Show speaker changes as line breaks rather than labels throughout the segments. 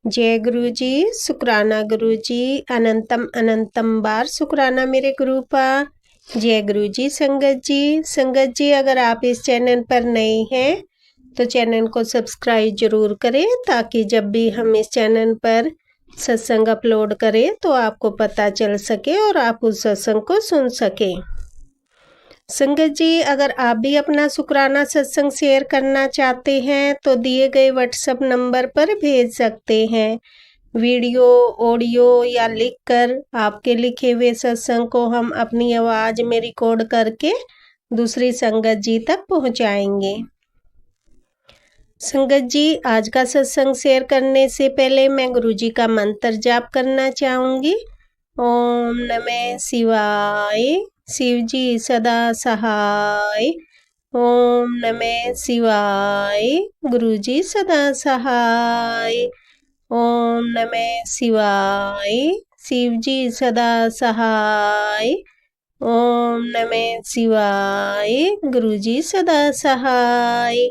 जय गुरु जी, शुक्राना गुरु जी, अनंतम अनंतम बार शुक्राना मेरे गुरु पा। जय गुरु जी। संगत जी अगर आप इस चैनल पर नए हैं तो चैनल को सब्सक्राइब जरूर करें ताकि जब भी हम इस चैनल पर सत्संग अपलोड करें तो आपको पता चल सके और आप उस सत्संग को सुन सकें। संगत जी अगर आप भी अपना शुक्राना सत्संग शेयर करना चाहते हैं तो दिए गए व्हाट्सएप नंबर पर भेज सकते हैं। वीडियो, ऑडियो या लिखकर आपके लिखे हुए सत्संग को हम अपनी आवाज में रिकॉर्ड करके दूसरी संगत जी तक पहुंचाएंगे। संगत जी आज का सत्संग शेयर करने से पहले मैं गुरु जी का मंत्र जाप करना चाहूंगी। ओम नमः शिवाय, शिव जी सदा सहाय। ओम नमः शिवाय, गुरु जी सदा सहाय। ओम नमः शिवाय, शिव जी सदा सहाय। ओम नमः शिवाय, गुरु जी सदा सहाय।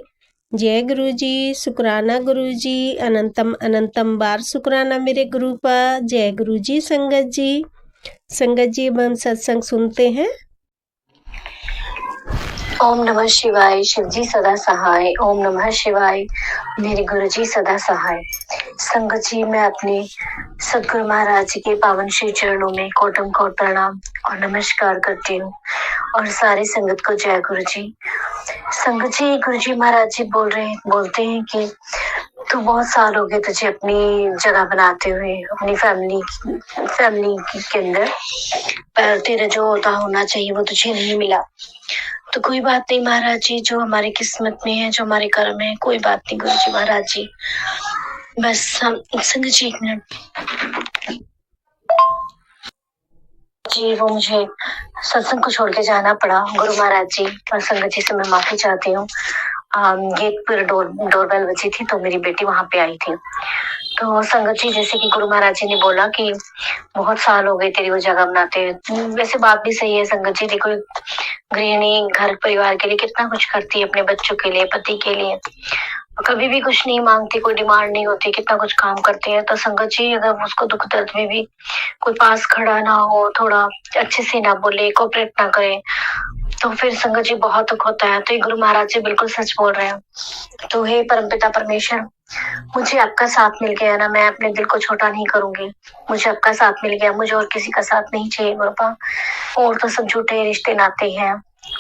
जय गुरु जी, शुक्राना गुरु जी, अनंतम अनंतम बार शुक्राना मेरे गुरु पा। जय गुरु जी। संगत जी अब हम सत्संग सुनते हैं।
ओम नमः शिवाय, शिव जी सदा सहाय। ओम नमः शिवाय, मेरे गुरु जी सदा सहाय। संगत जी मैं अपने सदगुरु महाराज जी के पावन श्री चरणों में कोटम कोट प्रणाम और नमस्कार करती हूँ और सारी संगत को जय गुरु जी। संगत जी गुरु जी महाराज जी बोलते हैं कि तू बहुत साल हो गए तुझे अपनी जगह बनाते हुए अपनी फैमिली के अंदर, पर तेरा जो होना चाहिए वो तुझे नहीं मिला। तो कोई बात नहीं महाराज जी, जो हमारी किस्मत में है, जो हमारे कर्म है, कोई बात नहीं गुरु जी महाराज जी। बस हम संग जी एक मिनट जी, वो मुझे सत्संग को छोड़ के जाना पड़ा गुरु महाराज जी, और संगत जी से मैं माफी चाहती हूँ। गेट पर डोरबेल बजी थी तो मेरी बेटी वहां पे आई थी। तो संगत जी जैसे कि गुरु महाराज जी ने बोला कि बहुत साल हो गए तेरी वो जगह बनाते, वैसे बात भी सही है संगत जी। देखो गृहिणी घर परिवार के लिए कितना कुछ करती है, अपने बच्चों के लिए, पति के लिए, कभी भी कुछ नहीं मांगती, कोई डिमांड नहीं होती, कितना कुछ काम करते हैं। तो संगत जी अगर उसको दुख दर्द में भी कोई पास खड़ा ना हो, थोड़ा अच्छे से ना बोले, कोऑपरेट ना करे, तो फिर संगत जी बहुत दुख होता है। तो ये गुरु महाराज जी बिल्कुल सच बोल रहे हैं। तो हे परमपिता परमेश्वर, मुझे आपका साथ मिल गया ना, मैं अपने दिल को छोटा नहीं करूंगी। मुझे आपका साथ मिल गया, मुझे और किसी का साथ नहीं चाहिए गुरुपा। और तो सब झूठे रिश्ते नाते हैं,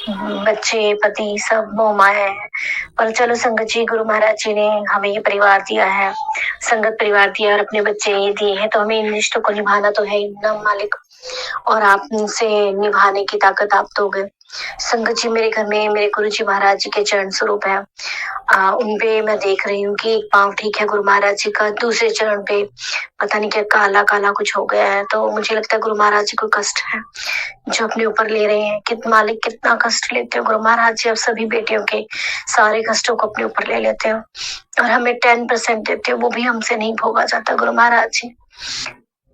बच्चे पति सब मोह माया है। पर चलो संगत जी गुरु महाराज जी ने हमें ये परिवार दिया है, संगत परिवार दिया और अपने बच्चे ये दिए हैं, तो हमें इन रिश्तों को निभाना तो है ही ना मालिक, और आप इनसे निभाने की ताकत आप दोगे। संगत जी मेरे घर में मेरे गुरु जी महाराज जी के चरण स्वरूप है, उन पे मैं देख रही हूँ कि एक पाँव ठीक है गुरु महाराज जी का, दूसरे चरण पे पता नहीं क्या काला काला कुछ हो गया है। तो मुझे लगता है गुरु महाराज जी को कष्ट है जो अपने ऊपर ले रहे हैं। मालिक कितना कष्ट लेते हो गुरु महाराज जी, अब सभी बेटियों के सारे कष्टों को अपने ऊपर ले लेते हो और हमें 10% देते हो, वो भी हमसे नहीं भोगा जाता गुरु महाराज जी।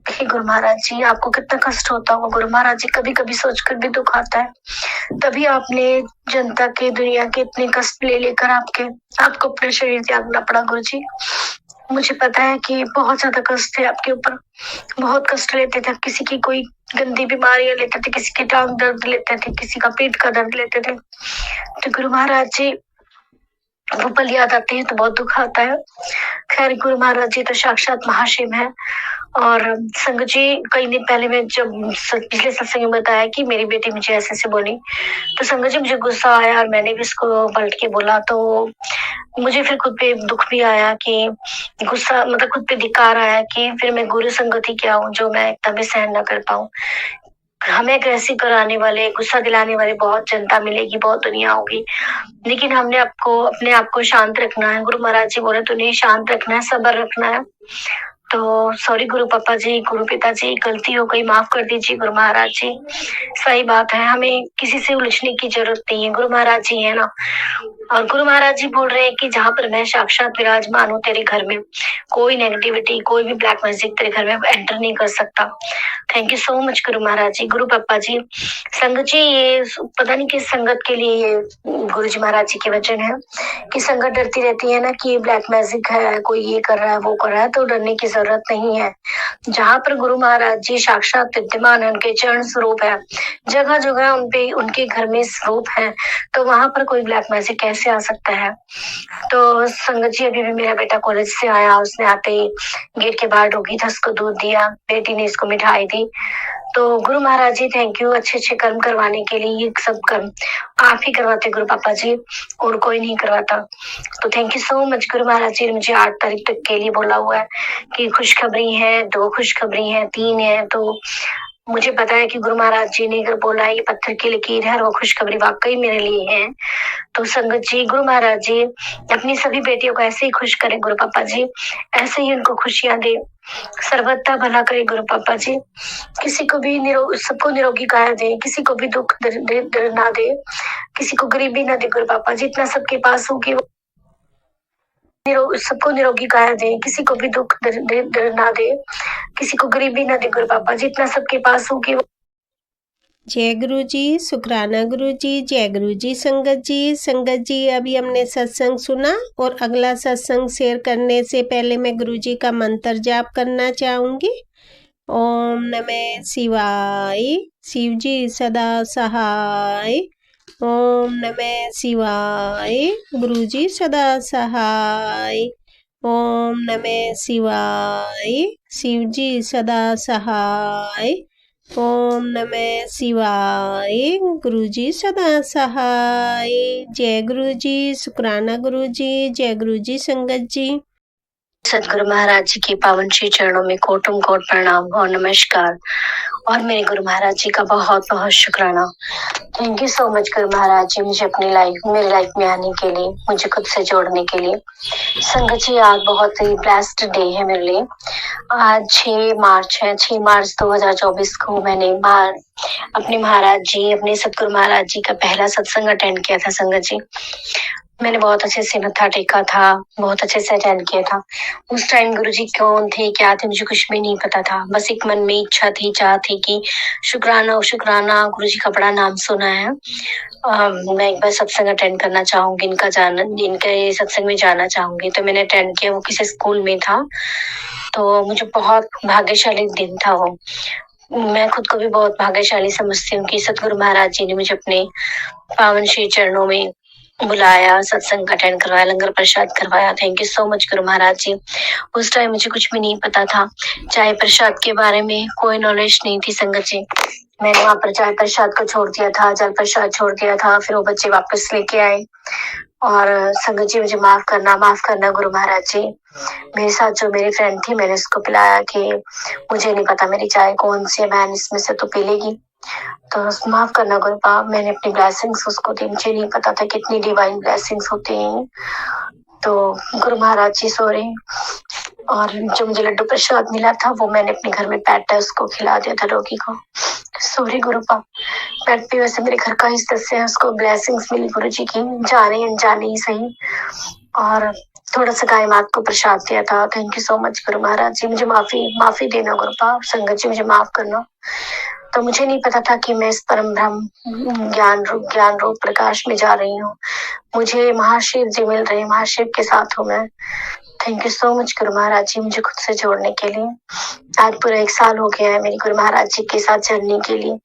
हे गुरु महाराज जी आपको कितना कष्ट होता होगा गुरु महाराज जी, कभी कभी सोचकर भी दुख आता है। तभी आपने जनता के, दुनिया के इतने कष्ट ले लेकर आपको अपना शरीर त्यागना पड़ा गुरु जी। मुझे पता है कि बहुत ज्यादा कष्ट थे आपके ऊपर, बहुत कष्ट लेते थे। किसी की कोई गंदी बीमारियां लेते थे, किसी की टांग दर्द लेते थे, किसी का पेट का दर्द लेते थे। तो गुरु महाराज जी वो पल याद आते हैं तो बहुत दुख आता है। खैर गुरु महाराज जी तो साक्षात महाशिव है। और संगत जी कई दिन पहले मैं जब पिछले सत्संग में बताया कि मेरी बेटी मुझे ऐसे ऐसे बोली, तो संगत जी मुझे गुस्सा आया और मैंने भी उसको पलट के बोला। तो मुझे फिर खुद पे दुख भी आया कि गुस्सा, मतलब खुद पे धिक्कार आया कि फिर मैं गुरु संगत ही क्या हूँ जो मैं इतना भी सहन न कर पाऊँ। हमें अग्रेसिव कराने वाले, गुस्सा दिलाने वाले बहुत जनता मिलेगी, बहुत दुनिया होगी, लेकिन हमने अपने आप को शांत रखना है। गुरु महाराज जी बोले तूने शांत रखना है, सब्र रखना है। तो सॉरी गुरु पापा जी, गुरु पिताजी, गलती हो गई, माफ कर दीजिए गुरु महाराज जी। सही बात है, हमें किसी से उलझने की जरूरत नहीं है, गुरु महाराज जी है ना। और गुरु महाराज जी बोल रहे हैं कि जहाँ पर मैं साक्षात विराजमान हूँ तेरे घर में, कोई नेगेटिविटी, कोई भी ब्लैक मैजिक तेरे घर में एंटर नहीं कर सकता। Thank you so much Guru Maharaj जी। गुरु पापा जी, संगत जी, ये पता नहीं किस संगत के लिए ये गुरु जी महाराज जी के वचन है कि संगत डरती रहती है ना कि ब्लैक मैजिक है, कोई ये कर रहा है, वो कर रहा है, तो डरने की जरूरत नहीं है। जहाँ पर गुरु महाराज जी साक्षात विद्यमान है, उनके चरण स्वरूप है, जगह जगह उनपे उनके घर में स्वरूप है, तो वहां पर कोई ब्लैक मैजिक कैसे आ सकता है। तो संगत जी, अभी भी मेरा बेटा कॉलेज से आया, उसने आते ही गेट के बाहर डोगी था, उसको दूध दिया, बेटी ने इसको मिठाई दी। तो गुरु महाराज जी थैंक यू, अच्छे अच्छे कर्म करवाने के लिए। ये सब कर्म आप ही करवाते गुरु पापा जी, और कोई नहीं करवाता। तो thank you so much Guru Maharaj जी ने मुझे 8 तारीख तक के लिए बोला हुआ है कि खुशखबरी है, 2 खुशखबरी है, 3 है। तो मुझे पता है कि गुरु महाराज जी ने अगर बोला है ये पत्थर की लकीर है और वो खुशखबरी वाकई मेरे लिए है। तो संगत जी, गुरु महाराज जी अपनी सभी बेटियों को ऐसे ही खुश करें गुरु पापा जी, ऐसे ही उनको खुशियां दे, सर्वथा भला करे गुरु पापा जी। किसी को भी सबको निरोगी काया दे, किसी को भी दुख दर्द ना दे, किसी को गरीबी ना दे गुरु पापा जी। इतना सबके पास हो कि वो सबको निरोगी काया दे, किसी को भी दुख दर्द ना दे, किसी को गरीबी ना दे गुरु पापा जी। इतना सबके पास हो कि
जय गुरु जी, शुक्राना गुरु जी, जय गुरु जी। संगत जी, संगत जी, अभी हमने सत्संग सुना और अगला सत्संग शेयर करने से पहले मैं गुरु जी का मंत्र जाप करना चाहूंगी। ओम नमः शिवाय, शिव जी सदा सहाय। ओम नमः शिवाय, गुरु जी सदा सहाय। ओम नमः शिवाय, शिव जी सदा सहाय। ओम नमः शिवाय, गुरु जी सदा सहाय। जय गुरु जी, शुक्राना गुरु जी, जय गुरु जी। संगत जी,
सदगुरु महाराज जी के पावन श्री चरणों में कोटम कोट प्रणाम और नमस्कार, और मेरे गुरु महाराज जी का बहुत बहुत शुक्राना। Thank you so much Guru Maharaj जी, मुझे अपनी मेरी लाइफ में आने के लिए, मुझे खुद से जोड़ने के लिए। संगत जी, आज बहुत ही ब्लेस्ड डे है मेरे लिए। आज 6 मार्च है, 6 मार्च 2024 को मैंने अपने महाराज जी, अपने सतगुरु महाराज जी का पहला सत्संग अटेंड किया था। संगत जी, मैंने बहुत अच्छे से मत्था टेका था, बहुत अच्छे से अटेंड किया था। उस टाइम गुरुजी कौन थे, क्या थे, मुझे कुछ भी नहीं पता था। बस एक मन में इच्छा थी, चाह थी कि शुक्राना शुक्राना, गुरुजी का बड़ा नाम सुना है। मैं एक बार सत्संग अटेंड करना चाहूंगी, इनके सत्संग में जाना चाहूंगी। तो मैंने अटेंड किया, वो किसी स्कूल में था। तो मुझे बहुत भाग्यशाली दिन था वो। मैं खुद को भी बहुत भाग्यशाली समझती हूँ कि सतगुरु महाराज जी ने मुझे अपने पावन श्री चरणों में बुलाया, सत्संग अटेंड करवाया, लंगर प्रसाद करवाया। Thank you so much Guru Maharaj जी। उस टाइम मुझे कुछ भी नहीं पता था, चाय प्रसाद के बारे में कोई नॉलेज नहीं थी। संगत जी, मैंने वहां पर चाय प्रसाद को छोड़ दिया था, जल प्रसाद छोड़ दिया था, फिर वो बच्चे वापस लेके आए। और संगत जी, मुझे माफ करना गुरु महाराज जी। मेरे साथ जो मेरी फ्रेंड थी, मैंने उसको पिलाया कि मुझे नहीं पता मेरी चाय कौन सी है, बहन इसमें से तो पी लेगी। तो माफ करना गुरु पाप, मैंने अपनी ब्लेसिंग्स उसको दी, मुझे नहीं पता था कितनी डिवाइन ब्लेसिंग्स होती हैं। तो गुरु महाराज जी सॉरी। और जो मुझे लड्डू प्रसाद मिला था, वो मैंने अपने घर में पेट है उसको खिला दिया था, डॉगी को। सॉरी गुरु पाप। पेट भी वैसे मेरे घर का ही सदस्य है, उसको ब्लेसिंग्स मिली गुरु जी की, जाने अनजाने ही सही। और थोड़ा सा गाय मात को प्रसाद दिया था। Thank you so much Guru Maharaj जी, मुझे माफी देना गुरु पाप। संगत जी, मुझे माफ करना। तो मुझे नहीं पता था कि मैं इस परम ब्रह्म ज्ञान रूप प्रकाश में जा रही हूँ। मुझे महाशिव जी मिल रहे हैं, महाशिव के साथ हूँ मैं। Thank you so much Guru Maharaj जी, मुझे खुद से जोड़ने के लिए। आज पूरा 1 साल हो गया है मेरी गुरु महाराज जी के साथ चलने के लिए।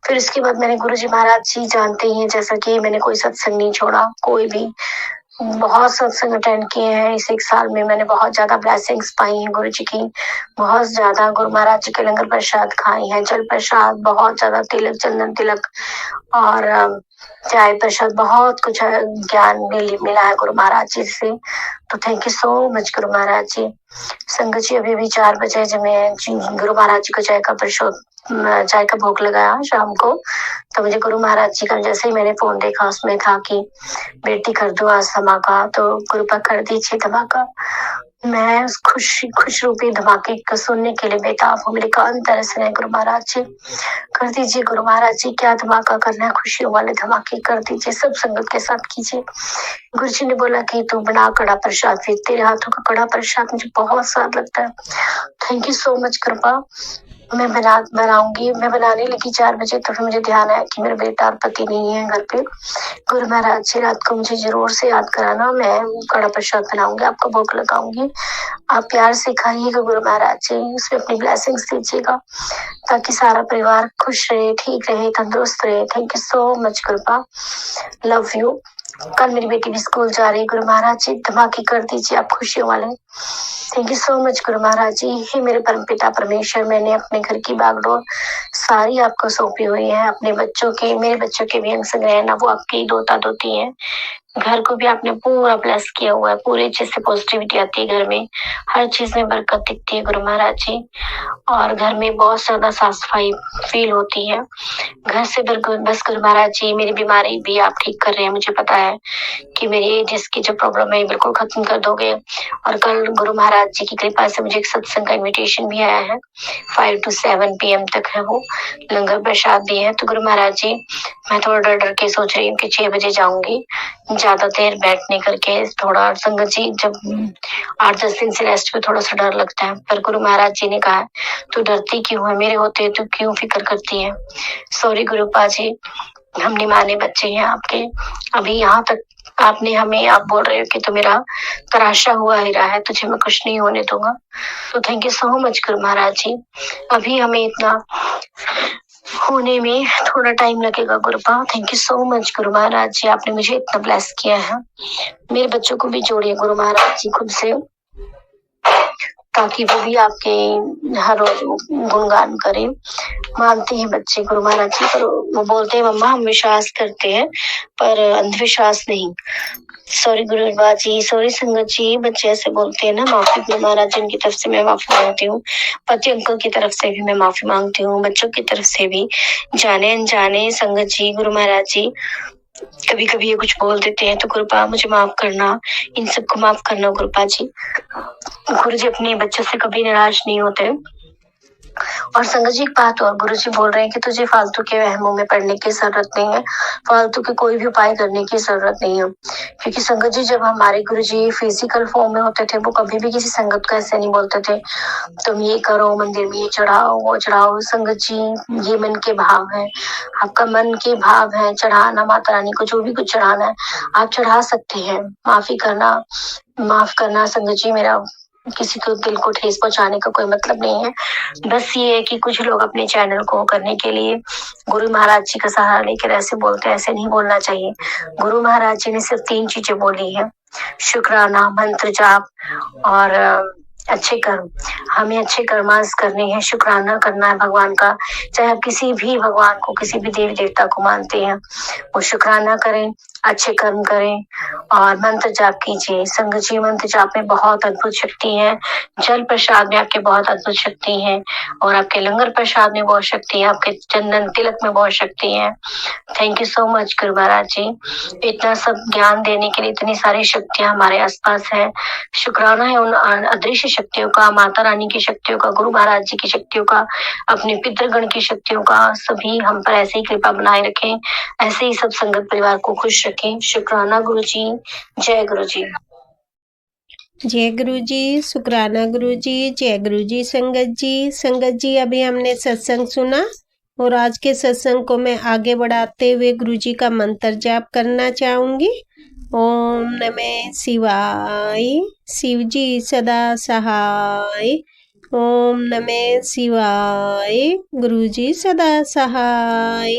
फिर उसके बाद मैंने गुरु जी महाराज जी जानते ही हैं, जैसा कि मैंने कोई सत्संग नहीं छोड़ा, कोई भी। बहुत सत्संग अटेंड किए हैं इस 1 साल में। मैंने बहुत ज्यादा ब्लेसिंग्स पाई हैं गुरु जी की, बहुत ज्यादा। गुरु महाराज जी के लंगर प्रसाद खाए हैं, जल प्रसाद, बहुत ज्यादा तिलक, चंदन तिलक और चाय प्रसाद, बहुत कुछ ज्ञान मिला है गुरु महाराज जी से। तो thank you so much Guru Maharaj जी। संगत जी, अभी भी 4 बजे जब मैं गुरु महाराज जी को चाय का भोग लगाया शाम को, तो मुझे गुरु महाराज जी का जैसे ही मैंने फोन देखा, उसमें था कि बेटी कर दो आज धमाका, तो गुरु पर कर दीजिए धमाका। मैं उस खुश रूपी धमाके को सुनने के लिए बेताब हूँ। मेरे कान तरस रहे हैं गुरु महाराज जी। कर दीजिए गुरु महाराज जी, क्या धमाका करना है, खुशियों वाले धमाके कर दीजिए, सब संगत के साथ कीजिए। गुरु जी ने बोला कि तू बना कड़ा प्रसाद, फिर तेरे हाथों का कड़ा प्रसाद मुझे बहुत स्वाद लगता है। थैंक यू सो मच कृपा। मैं बनाऊंगी। मैं बनाने लगी 4 बजे, तो फिर मुझे ध्यान आया कि मेरा बेटा और पति नहीं है घर पे। गुरु महाराज जी रात को मुझे जरूर से याद कराना, मैं कड़ा प्रसाद बनाऊंगी, आपको भोग लगाऊंगी। आप प्यार से खाइएगा गुरु महाराज जी, उसमें अपनी ब्लेसिंग्स दीजिएगा ताकि सारा परिवार खुश रहे, ठीक रहे, तंदुरुस्त रहे। थैंक यू सो मच कृपा, लव यू। कल मेरी बेटी भी स्कूल जा रही है, गुरु महाराज जी धमाके कर दीजिए आप खुशियों वाले। Thank you so much Guru Maharaj जी। हे मेरे परमपिता परमेश्वर, मैंने अपने घर की बागडोर सारी आपको सौंपी हुई है। अपने बच्चों के, मेरे बच्चों के भी अंग संग रहना, वो आपकी दोता दोती है। घर को भी आपने पूरा ब्लेस किया हुआ है, पूरी चीज से पॉजिटिविटी आती है घर में, हर चीज में बरकत दिखती है गुरु महाराज जी। और घर में बहुत ज्यादा साफ सफाई फील होती है घर से। बस गुरु महाराज जी मेरी बीमारी भी आप ठीक कर रहे हैं, मुझे पता है कि मेरी जिसकी जो प्रॉब्लम है बिल्कुल खत्म कर दोगे। और कल गुरु महाराज जी की कृपा से मुझे एक सत्संग का इनविटेशन भी आया है, 5 to 7 PM तक है वो, लंगर प्रसाद भी है। तो गुरु महाराज जी मैं थोड़ा डर डर के सोच रही हूँ कि 6 बजे जाऊंगी, ज्यादा देर बैठने करके थोड़ा संगत जी जब 8-10 दिन से रेस्ट पे थोड़ा सा डर लगता है। पर गुरु महाराज जी ने कहा तू डरती क्यों है, मेरे होते तू क्यों फिक्र करती है। सॉरी गुरु पाजी, हम निमाने बच्चे हैं आपके। अभी यहाँ तक आपने हमें, आप बोल रहे हो कि तो मेरा तराशा हुआ हीरा है, तुझे मैं कुछ नहीं होने दूंगा। तो thank you so much Guru Maharaj जी। अभी हमें इतना होने में थोड़ा टाइम लगेगा गुरुपा। Thank you so much Guru Maharaj जी, आपने मुझे इतना ब्लेस किया है। मेरे बच्चों को भी जोड़िए गुरु महाराज जी खुद से, ताकि वो भी आपके हर रोज गुणगान करें। मानते हैं बच्चे गुरु महाराज जी, पर वो बोलते हैं मम्मा हम विश्वास करते हैं पर अंधविश्वास नहीं। सॉरी गुरुबा जी, सॉरी संगत जी, बच्चे ऐसे बोलते हैं ना, माफी गुरु महाराज जी उनकी तरफ से मैं माफी मांगती हूँ। पति अंकल की तरफ से भी मैं माफी मांगती हूँ, बच्चों की तरफ से भी, जाने अनजाने संगत जी गुरु महाराज जी कभी कभी ये कुछ बोल देते हैं, तो गुरुपा मुझे माफ करना, इन सबको माफ करना गुरुपा जी। गुरु जी अपने बच्चों से कभी नाराज नहीं होते। और संगत जी एक बात और, गुरु जी बोल रहे हैं कि तुझे फालतू के वहमों में पड़ने की जरूरत नहीं है, फालतू के कोई भी उपाय करने की जरूरत नहीं है। क्योंकि संगत जी जब हमारे गुरु जी फिजिकल फॉर्म में होते थे, वो कभी भी किसी संगत को ऐसे नहीं बोलते थे तुम ये करो, मंदिर में ये चढ़ाओ वो चढ़ाओ। संगत जी ये मन के भाव है, आपका मन के भाव है चढ़ाना, माता रानी को जो भी कुछ चढ़ाना है आप चढ़ा सकते हैं। माफ करना संगत जी, मेरा किसी को दिल को ठेस पहुंचाने का कोई मतलब नहीं है। बस ये है कि कुछ लोग अपने चैनल को करने के लिए गुरु महाराज जी का सहारा लेकर ऐसे बोलते हैं, ऐसे नहीं बोलना चाहिए। गुरु महाराज जी ने सिर्फ 3 चीजें बोली है, शुक्राना, मंत्र जाप और अच्छे कर्म। हमें अच्छे कर्मास करने हैं, शुक्राना करना है भगवान का। चाहे आप किसी भी भगवान को, किसी भी देवी देवता को मानते हैं, वो शुक्राना करें, अच्छे कर्म करें और मंत्र जाप कीजिए। संगत जी मंत्र जाप में बहुत अद्भुत शक्ति है, जल प्रसाद में आपके बहुत अद्भुत शक्ति है, और आपके लंगर प्रसाद में बहुत शक्ति है, आपके चंदन तिलक में बहुत शक्ति है। Thank you so much Guru Maharaj जी, इतना सब ज्ञान देने के लिए, इतनी सारी शक्तियां हमारे आसपास है। शुक्राना है उन अदृश्य शक्तियों का, माता रानी की शक्तियों का, गुरु महाराज जी की शक्तियों का, अपने पितृगण की शक्तियों का। सभी हम पर ऐसे ही कृपा बनाए रखें, ऐसे ही सब संगत परिवार को खुश रखें। शुक्राना गुरु जी, जय गुरु जी।
जय गुरु जी, शुक्राना गुरु जी, जय गुरु जी। संगत जी, संगत जी अभी हमने सत्संग सुना और आज के सत्संग को मैं आगे बढ़ाते हुए गुरु जी का मंत्र जाप करना चाहूंगी। ओम नमः शिवाय, शिव जी सदा सहाय। ओम नमः शिवाय, गुरु जी सदा सहाय।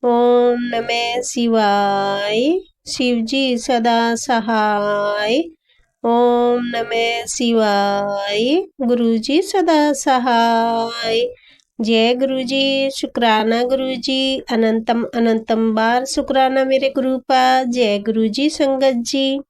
ओम नमः शिवाय, शिव जी सदा सहाय। ओम नमः शिवाय, गुरु जी सदा सहाय। जय गुरु जी, शुक्राना गुरु जी, अनंतम अनंतम बार शुक्राना मेरे गुरु पा। जय गुरु जी संगत जी।